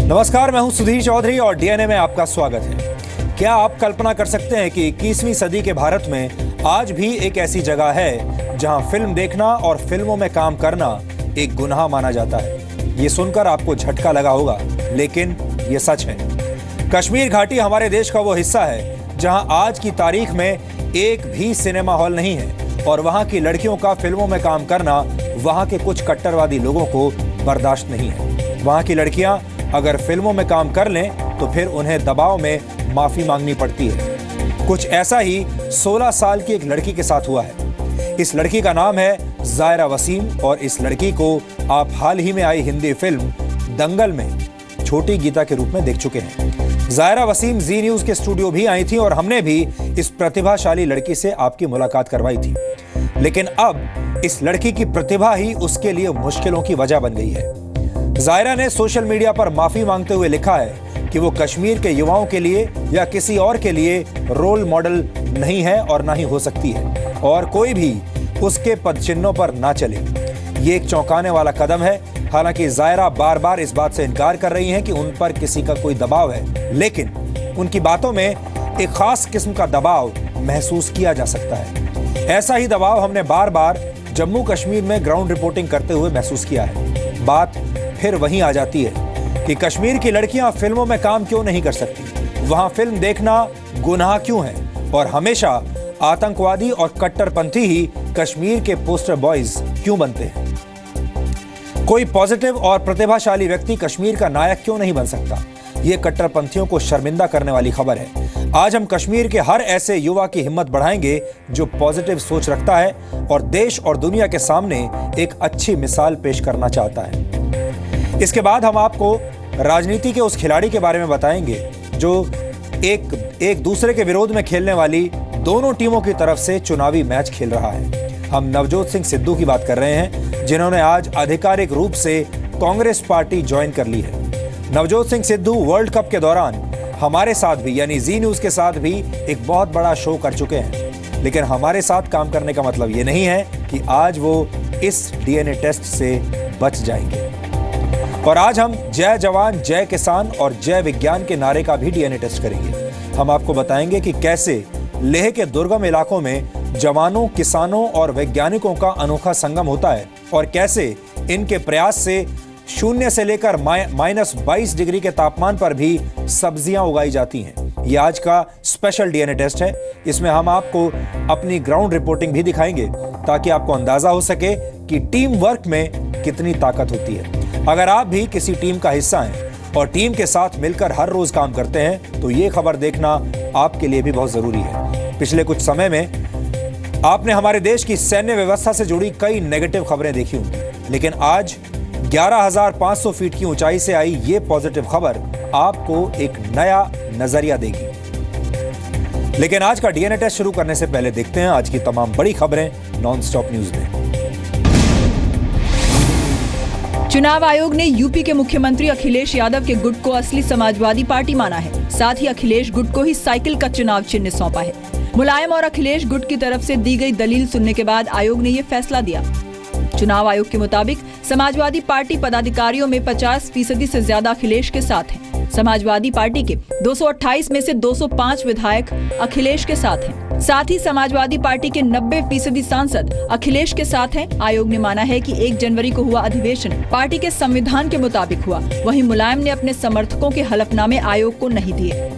नमस्कार, मैं हूं सुधीर चौधरी और डीएनए में आपका स्वागत है। क्या आप कल्पना कर सकते हैं कि 21वीं सदी के भारत में आज भी एक ऐसी जगह है जहां फिल्म देखना और फिल्मों में काम करना एक गुनाह माना जाता है। ये सुनकर आपको झटका लगा होगा, लेकिन ये सच है। कश्मीर घाटी हमारे देश का वो हिस्सा है जहां आज की तारीख में एक भी सिनेमा हॉल नहीं है और वहां की लड़कियों का फिल्मों में काम करना वहां के कुछ कट्टरवादी लोगों को बर्दाश्त नहीं है। वहां की लड़कियां अगर फिल्मों में काम कर लें तो फिर उन्हें दबाव में माफी मांगनी पड़ती है। कुछ ऐसा ही 16 साल की एक लड़की के साथ हुआ है। इस लड़की का नाम है ज़ायरा वसीम और इस लड़की को आप हाल ही में आई हिंदी फिल्म दंगल में छोटी गीता के रूप में देख चुके हैं। ज़ायरा वसीम जी न्यूज़ के स्टूडियो भी आई थी और हमने भी इस प्रतिभाशाली लड़की से आपकी मुलाकात करवाई थी। लेकिन अब इस लड़की की प्रतिभा ही उसके लिए मुश्किलों की वजह बन गई है। ज़ायरा ने सोशल मीडिया पर माफी मांगते हुए लिखा है कि वो कश्मीर के युवाओं के लिए या किसी और के लिए रोल मॉडल नहीं है और ना ही हो सकती है और कोई भी उसके पदचिन्हों पर ना चले। ये एक चौंकाने वाला कदम है। हालांकि ज़ायरा बार बार इस बात से इनकार कर रही हैं कि उन पर किसी का कोई दबाव है, लेकिन उनकी बातों में एक खास किस्म का दबाव महसूस किया जा सकता है। ऐसा ही दबाव हमने बार बार जम्मू कश्मीर में ग्राउंड रिपोर्टिंग करते हुए महसूस किया है। बात फिर वहीं आ जाती है कि कश्मीर की लड़कियां फिल्मों में काम क्यों नहीं कर सकती, वहां फिल्म देखना गुनाह क्यों है और हमेशा आतंकवादी और कट्टरपंथी ही कश्मीर के पोस्टर बॉयज क्यों बनते हैं। कोई पॉजिटिव और प्रतिभाशाली व्यक्ति कश्मीर का नायक क्यों नहीं बन सकता। ये कट्टरपंथियों को शर्मिंदा करने वाली खबर है। आज हम कश्मीर के हर ऐसे युवा की हिम्मत बढ़ाएंगे जो पॉजिटिव सोच रखता है और देश और दुनिया के सामने एक अच्छी मिसाल पेश करना चाहता है। इसके बाद हम आपको राजनीति के उस खिलाड़ी के बारे में बताएंगे जो एक दूसरे के विरोध में खेलने वाली दोनों टीमों की तरफ से चुनावी मैच खेल रहा है। हम नवजोत सिंह सिद्धू की बात कर रहे हैं, जिन्होंने आज आधिकारिक रूप से कांग्रेस पार्टी ज्वाइन कर ली है। नवजोत सिंह सिद्धू वर्ल्ड कप के दौरान हमारे साथ भी यानी जी न्यूज़ के साथ भी एक बहुत बड़ा शो कर चुके हैं, लेकिन हमारे साथ काम करने का मतलब ये नहीं है कि आज वो इस डीएनए टेस्ट से बच जाएंगे। और आज हम जय जवान जय किसान और जय विज्ञान के नारे का भी डीएनए टेस्ट करेंगे। हम आपको बताएंगे कि कैसे लेह के दुर्गम इलाकों में जवानों, किसानों और वैज्ञानिकों का अनोखा संगम होता है और कैसे इनके प्रयास से शून्य से लेकर -22 डिग्री के तापमान पर भी सब्जियां उगाई जाती हैं। ये आज का स्पेशल डीएनए टेस्ट है। इसमें हम आपको अपनी ग्राउंड रिपोर्टिंग भी दिखाएंगे ताकि आपको अंदाजा हो सके कि टीम वर्क में कितनी ताकत होती है। अगर आप भी किसी टीम का हिस्सा हैं और टीम के साथ मिलकर हर रोज काम करते हैं तो ये खबर देखना आपके लिए भी बहुत जरूरी है। पिछले कुछ समय में आपने हमारे देश की सैन्य व्यवस्था से जुड़ी कई नेगेटिव खबरें देखी होंगी, लेकिन आज 11,500 फीट की ऊंचाई से आई ये पॉजिटिव खबर आपको एक नया नजरिया देगी। लेकिन आज का डीएनए टेस्ट शुरू करने से पहले देखते हैं आज की तमाम बड़ी खबरें नॉन स्टॉप न्यूज में। चुनाव आयोग ने यूपी के मुख्यमंत्री अखिलेश यादव के गुट को असली समाजवादी पार्टी माना है। साथ ही अखिलेश गुट को ही साइकिल का चुनाव चिन्ह सौंपा है। मुलायम और अखिलेश गुट की तरफ से दी गई दलील सुनने के बाद आयोग ने ये फैसला दिया। चुनाव आयोग के मुताबिक समाजवादी पार्टी पदाधिकारियों में 50% से ज्यादा अखिलेश के साथ हैं। समाजवादी पार्टी के 228 में से 205 विधायक अखिलेश के साथ हैं। साथ ही समाजवादी पार्टी के 90% सांसद अखिलेश के साथ हैं। आयोग ने माना है कि 1 जनवरी को हुआ अधिवेशन पार्टी के संविधान के मुताबिक हुआ। वहीं मुलायम ने अपने समर्थकों के हलफनामे आयोग को नहीं दिए।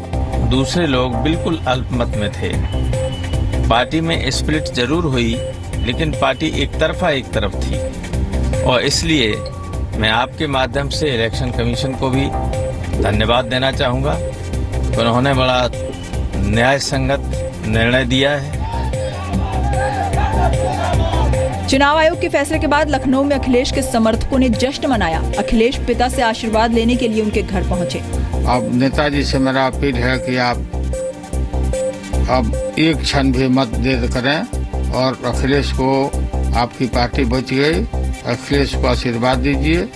दूसरे लोग बिल्कुल अल्पमत में थे। पार्टी में स्प्लिट जरूर हुई, लेकिन पार्टी एक तरफ थी और इसलिए मैं आपके माध्यम से इलेक्शन कमीशन को भी धन्यवाद देना चाहूँगा। उन्होंने बड़ा न्याय संगत निर्णय दिया है। चुनाव आयोग के फैसले के बाद लखनऊ में अखिलेश के समर्थकों ने जश्न मनाया। अखिलेश पिता से आशीर्वाद लेने के लिए उनके घर पहुंचे। अब नेताजी से मेरा अपील है कि आप अब एक क्षण भी मत देर करें और अखिलेश को, आपकी पार्टी बच गई, अखिलेश को आशीर्वाद दीजिए।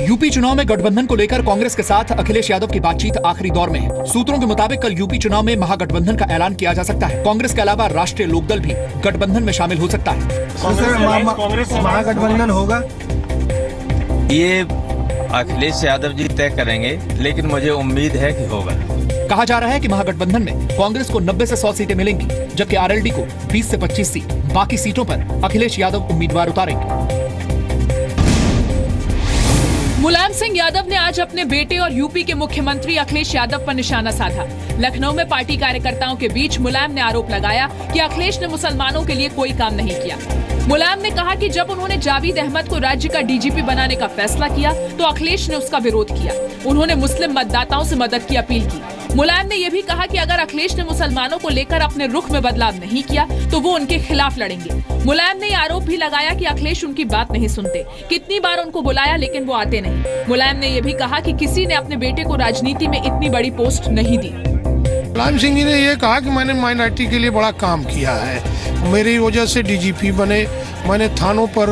यूपी चुनाव में गठबंधन को लेकर कांग्रेस के साथ अखिलेश यादव की बातचीत आखिरी दौर में है। सूत्रों के मुताबिक कल यूपी चुनाव में महागठबंधन का ऐलान किया जा सकता है। कांग्रेस के अलावा राष्ट्रीय लोकदल भी गठबंधन में शामिल हो सकता है। कांग्रेस महागठबंधन होगा। ये अखिलेश यादव जी तय करेंगे, लेकिन मुझे उम्मीद है कि होगा। कहा जा रहा है कि महागठबंधन में कांग्रेस को 90 से 100 सीटें मिलेंगी, जबकि आरएलडी को 20 से 25 सीट। बाकी सीटों पर अखिलेश यादव उम्मीदवार उतारेंगे। मुलायम सिंह यादव ने आज अपने बेटे और यूपी के मुख्यमंत्री अखिलेश यादव पर निशाना साधा। लखनऊ में पार्टी कार्यकर्ताओं के बीच मुलायम ने आरोप लगाया कि अखिलेश ने मुसलमानों के लिए कोई काम नहीं किया। मुलायम ने कहा कि जब उन्होंने जावेद अहमद को राज्य का डीजीपी बनाने का फैसला किया तो अखिलेश ने उसका विरोध किया। उन्होंने मुस्लिम मतदाताओं से मदद की अपील की। मुलायम ने यह भी कहा कि अगर अखिलेश ने मुसलमानों को लेकर अपने रुख में बदलाव नहीं किया तो वो उनके खिलाफ लड़ेंगे। मुलायम ने यह आरोप भी लगाया कि अखिलेश उनकी बात नहीं सुनते। कितनी बार उनको बुलाया लेकिन वो आते नहीं। मुलायम ने यह भी कहा कि किसी ने अपने बेटे को राजनीति में इतनी बड़ी पोस्ट नहीं दी। मुलायम सिंह जी ने ये कहा कि मैंने माइनॉरिटी के लिए बड़ा काम किया है, मेरी वजह से डीजीपी बने, मैंने थानों पर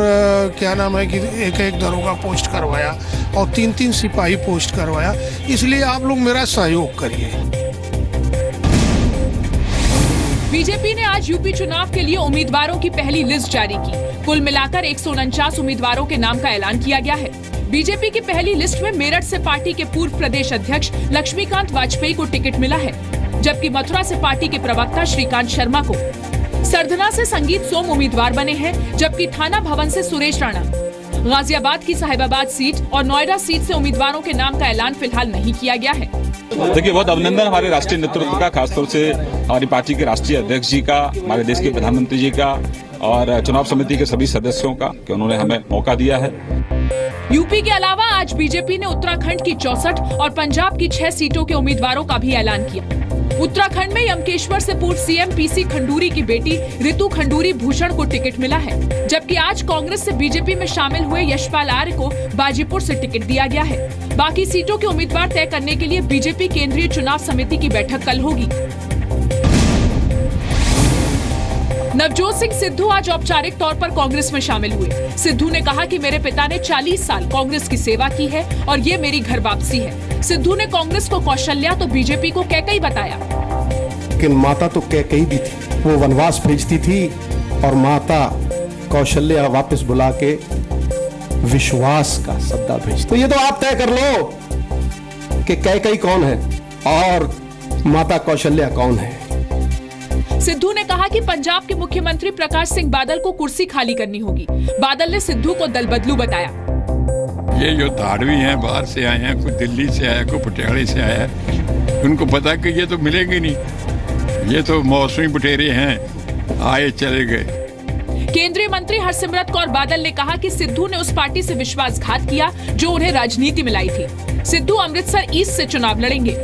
क्या नाम है कि एक दरोगा पोस्ट करवाया और 3-3 सिपाही पोस्ट करवाया, इसलिए आप लोग मेरा सहयोग करिए। बीजेपी ने आज यूपी चुनाव के लिए उम्मीदवारों की पहली लिस्ट जारी की। कुल मिलाकर 149 उम्मीदवारों के नाम का ऐलान किया गया है। बीजेपी की पहली लिस्ट में मेरठ से पार्टी के पूर्व प्रदेश अध्यक्ष लक्ष्मीकांत वाजपेयी को टिकट मिला है, जबकि मथुरा से पार्टी के प्रवक्ता श्रीकांत शर्मा को, सरधना से संगीत सोम उम्मीदवार बने हैं, जबकि थाना भवन से सुरेश राणा, गाजियाबाद की साहिबाबाद सीट और नोएडा सीट से उम्मीदवारों के नाम का ऐलान फिलहाल नहीं किया गया है। देखिए, बहुत अभिनंदन हमारे राष्ट्रीय नेतृत्व का, खासतौर से हमारी पार्टी के राष्ट्रीय अध्यक्ष जी का, हमारे देश के प्रधानमंत्री जी का और चुनाव समिति के सभी सदस्यों का कि उन्होंने हमें मौका दिया है। यूपी के अलावा आज बीजेपी ने उत्तराखंड की 64 और पंजाब की 6 सीटों के उम्मीदवारों का भी ऐलान किया। उत्तराखंड में यमकेश्वर से पूर्व सीएम पीसी खंडूरी की बेटी रितु खंडूरी भूषण को टिकट मिला है, जबकि आज कांग्रेस से बीजेपी में शामिल हुए यशपाल आर्य को बाजीपुर से टिकट दिया गया है। बाकी सीटों के उम्मीदवार तय करने के लिए बीजेपी केंद्रीय चुनाव समिति की बैठक कल होगी। नवजोत सिंह सिद्धू आज औपचारिक तौर पर कांग्रेस में शामिल हुए। सिद्धू ने कहा कि मेरे पिता ने 40 साल कांग्रेस की सेवा की है और ये मेरी घर वापसी है। सिद्धू ने कांग्रेस को कौशल्या तो बीजेपी को कैकई बताया। लेकिन माता तो कैकई भी थी, वो वनवास भेजती थी और माता कौशल्या वापस बुला के विश्वास का सद्दा भेजती। तो ये तो आप तय कर लो कि कैकई कौन है और माता कौशल्या कौन है। सिद्धू ने कहा कि पंजाब के मुख्यमंत्री प्रकाश सिंह बादल को कुर्सी खाली करनी होगी। बादल ने सिद्धू को दल बदलू बताया। ये जो धाड़वी हैं, बाहर से आए हैं, कोई दिल्ली से आया, कोई पटियाले से आया है, उनको पता है कि ये तो मिलेंगे नहीं, ये तो मौसमी बटेरे हैं, आए चले गए। केंद्रीय मंत्री हरसिमरत कौर बादल ने कहा कि सिद्धू ने उस पार्टी से विश्वासघात किया जो उन्हें राजनीति में लाई थी। सिद्धू अमृतसर ईस्ट से चुनाव लड़ेंगे।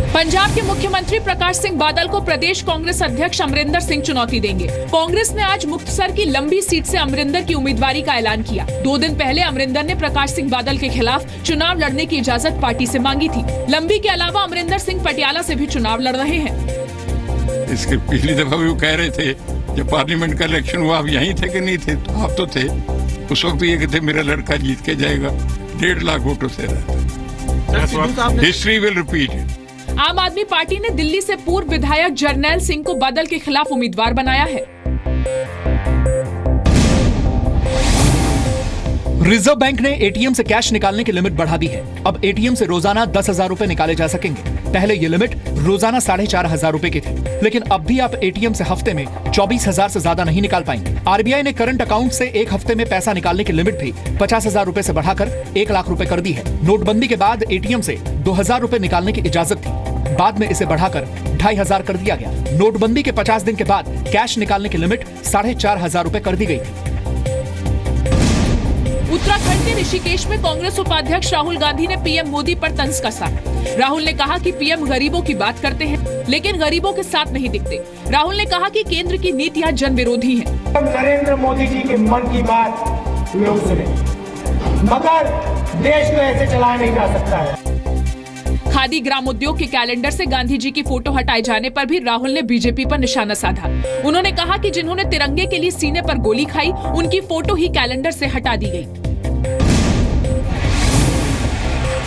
पंजाब के मुख्यमंत्री प्रकाश सिंह बादल को प्रदेश कांग्रेस अध्यक्ष अमरिंदर सिंह चुनौती देंगे। कांग्रेस ने आज मुक्तसर की लंबी सीट से अमरिंदर की उम्मीदवारी का ऐलान किया। 2 दिन पहले अमरिंदर ने प्रकाश सिंह बादल के खिलाफ चुनाव लड़ने की इजाजत पार्टी से मांगी थी। लंबी के अलावा अमरिंदर सिंह पटियाला से भी चुनाव लड़ रहे हैं। इसके पिछली दफा भी वो कह रहे थे जब पार्लियामेंट का इलेक्शन हुआ, आप यहीं थे कि नहीं थे? तो आप तो थे। उस वक्त ये कहते मेरा लड़का जीत के जाएगा, 1.5 लाख वोटों से रहता। History will repeat. आम आदमी पार्टी ने दिल्ली से पूर्व विधायक जरनैल सिंह को बादल के खिलाफ उम्मीदवार बनाया है। रिजर्व बैंक ने एटीएम से कैश निकालने की लिमिट बढ़ा दी है। अब एटीएम से रोजाना 10,000 रुपए निकाले जा सकेंगे। पहले ये लिमिट रोजाना 4,500 रुपए की थी, लेकिन अब भी आप एटीएम से हफ्ते में 24,000 से ज्यादा नहीं निकाल पाएंगे। आरबीआई ने करंट अकाउंट से एक हफ्ते में पैसा निकालने की लिमिट भी 50,000 रुपए से बढ़ाकर 1 लाख रुपए कर दी है। नोटबंदी के बाद एटीएम से 2,000 रुपए निकालने की इजाजत थी, बाद में इसे बढ़ाकर 2,500 कर दिया गया। नोटबंदी के 50 दिन के बाद कैश निकालने की लिमिट 4,500 रुपए कर दी गई थी। उत्तराखंड के ऋषिकेश में कांग्रेस उपाध्यक्ष राहुल गांधी ने पीएम मोदी पर तंज कसा। राहुल ने कहा कि पीएम गरीबों की बात करते हैं लेकिन गरीबों के साथ नहीं दिखते। राहुल ने कहा कि केंद्र की नीतियां जन विरोधी हैं। नरेंद्र मोदी जी के मन की बात लोग सुने, मगर देश को ऐसे चलाया नहीं जा सकता है। खादी ग्राम उद्योग के कैलेंडर से गांधी जी की फोटो हटाए जाने पर भी राहुल ने बीजेपी पर निशाना साधा। उन्होंने कहा कि जिन्होंने तिरंगे के लिए सीने पर गोली खाई, उनकी फोटो ही कैलेंडर से हटा दी गई।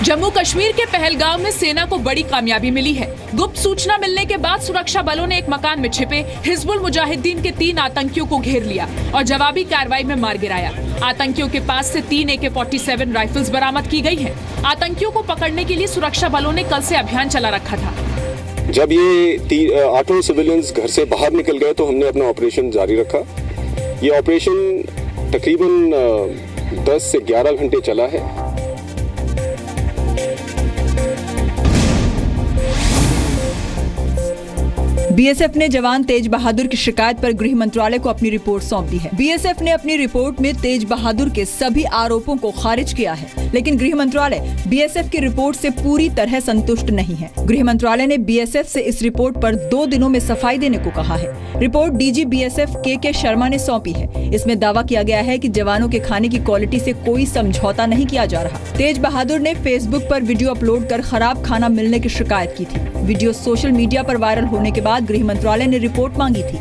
जम्मू कश्मीर के पहलगाम में सेना को बड़ी कामयाबी मिली है। गुप्त सूचना मिलने के बाद सुरक्षा बलों ने एक मकान में छिपे हिजबुल मुजाहिदीन के 3 आतंकियों को घेर लिया और जवाबी कार्रवाई में मार गिराया। आतंकियों के पास से 3 AK-47 राइफल्स बरामद की गई है। आतंकियों को पकड़ने के लिए सुरक्षा बलों ने कल से अभियान चला रखा था। जब ये 8 सिविलियंस घर से बाहर निकल गए तो हमने अपना ऑपरेशन जारी रखा। ये ऑपरेशन तकरीबन 10 से 11 घंटे चला है। बीएसएफ ने जवान तेज बहादुर की शिकायत पर गृह मंत्रालय को अपनी रिपोर्ट सौंप दी है। बीएसएफ ने अपनी रिपोर्ट में तेज बहादुर के सभी आरोपों को खारिज किया है, लेकिन गृह मंत्रालय बीएसएफ की रिपोर्ट से पूरी तरह संतुष्ट नहीं है। गृह मंत्रालय ने बीएसएफ से इस रिपोर्ट पर 2 दिनों में सफाई देने को कहा है। रिपोर्ट डीजी बीएसएफ के शर्मा ने सौंपी है। इसमें दावा किया गया है कि जवानों के खाने की क्वालिटी से कोई समझौता नहीं किया जा रहा। तेज बहादुर ने फेसबुक पर वीडियो अपलोड कर खराब खाना मिलने की शिकायत की थी। वीडियो सोशल मीडिया पर वायरल होने के बाद गृह मंत्रालय ने रिपोर्ट मांगी थी।